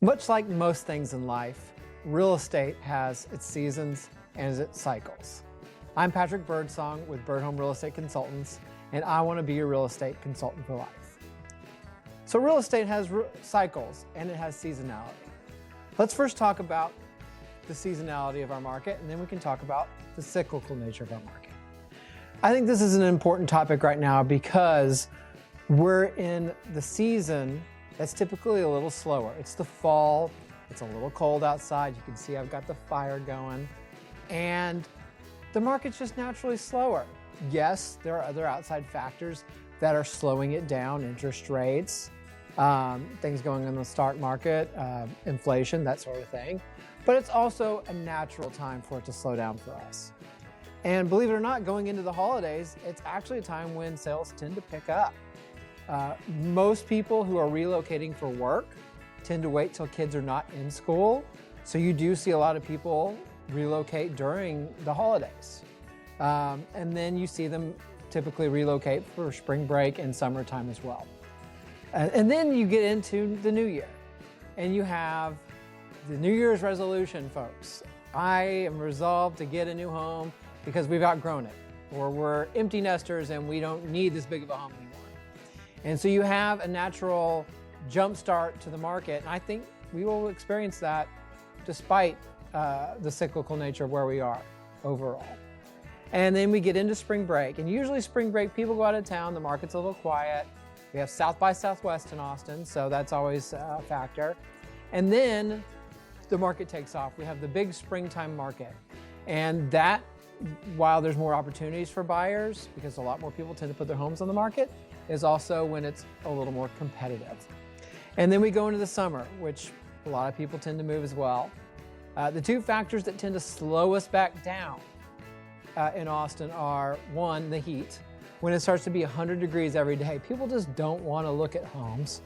Much like most things in life, real estate has its seasons and its cycles. I'm Patrick Birdsong with BirdHome Real Estate Consultants, and I want to be your real estate consultant for life. So real estate has cycles and it has seasonality. Let's first talk about the seasonality of our market, and then we can talk about the cyclical nature of our market. I think this is an important topic right now because we're in the season that's typically a little slower. It's the fall, it's a little cold outside. You can see I've got the fire going, and the market's just naturally slower. Yes, there are other outside factors that are slowing it down, interest rates, things going on in the stock market, inflation, that sort of thing. But it's also a natural time for it to slow down for us. And believe it or not, going into the holidays, it's actually a time when sales tend to pick up. Most people who are relocating for work tend to wait till kids are not in school. So you do see a lot of people relocate during the holidays. And then you see them typically relocate for spring break and summertime as well. And then you get into the new year and you have the New Year's resolution, folks. I am resolved to get a new home because we've outgrown it, or we're empty nesters and we don't need this big of a home anymore. And so you have a natural jump start to the market. And I think we will experience that despite the cyclical nature of where we are overall. And then we get into spring break. And usually spring break, people go out of town, the market's a little quiet. We have South by Southwest in Austin, so that's always a factor. And then the market takes off. We have the big springtime market. And that, while there's more opportunities for buyers, because a lot more people tend to put their homes on the market, is also when it's a little more competitive. And then we go into the summer, which a lot of people tend to move as well. The two factors that tend to slow us back down in Austin are, one, the heat. When it starts to be 100 degrees every day, people just don't want to look at homes.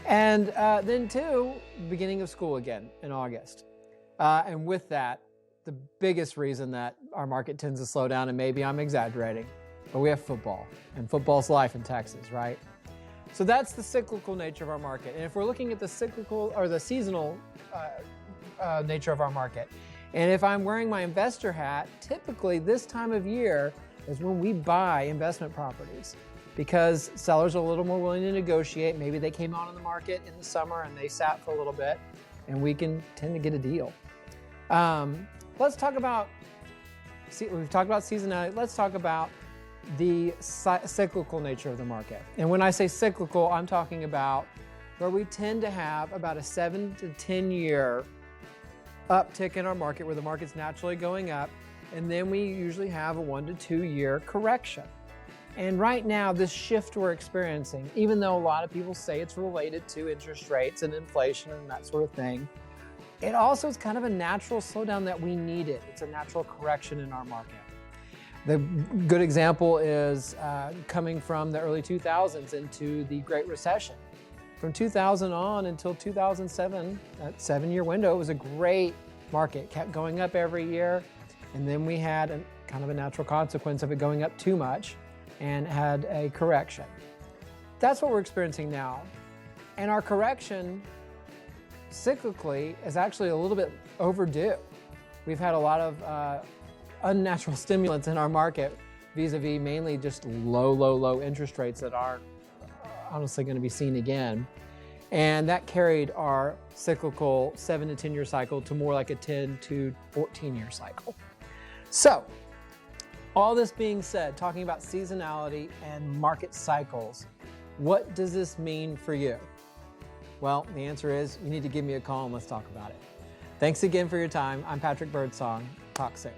And then two, beginning of school again in August. And with that, the biggest reason that our market tends to slow down, and maybe I'm exaggerating, but we have football, and football's life in Texas, right? So that's the cyclical nature of our market. And if we're looking at the cyclical or the seasonal nature of our market, and if I'm wearing my investor hat, typically this time of year is when we buy investment properties, because sellers are a little more willing to negotiate. Maybe they came out on the market in the summer and they sat for a little bit, and we can tend to get a deal. Let's talk about, we've talked about seasonality. Let's talk about the cyclical nature of the market. And when I say cyclical, I'm talking about where we tend to have about a 7 to 10 year uptick in our market, where the market's naturally going up, and then we usually have a 1 to 2 year correction. And right now, this shift we're experiencing, even though a lot of people say it's related to interest rates and inflation and that sort of thing, it also is kind of a natural slowdown that we needed. It's a natural correction in our market. The good example is coming from the early 2000s into the Great Recession. From 2000 on until 2007, that 7-year window, it was a great market, kept going up every year. And then we had kind of a natural consequence of it going up too much and had a correction. That's what we're experiencing now. And our correction, cyclically, is actually a little bit overdue. We've had a lot of unnatural stimulants in our market, vis-a-vis mainly just low interest rates that aren't honestly going to be seen again. And that carried our cyclical 7 to 10 year cycle to more like a 10 to 14 year cycle. So, all this being said, talking about seasonality and market cycles, what does this mean for you? Well, the answer is you need to give me a call and let's talk about it. Thanks again for your time. I'm Patrick Birdsong. Talk soon.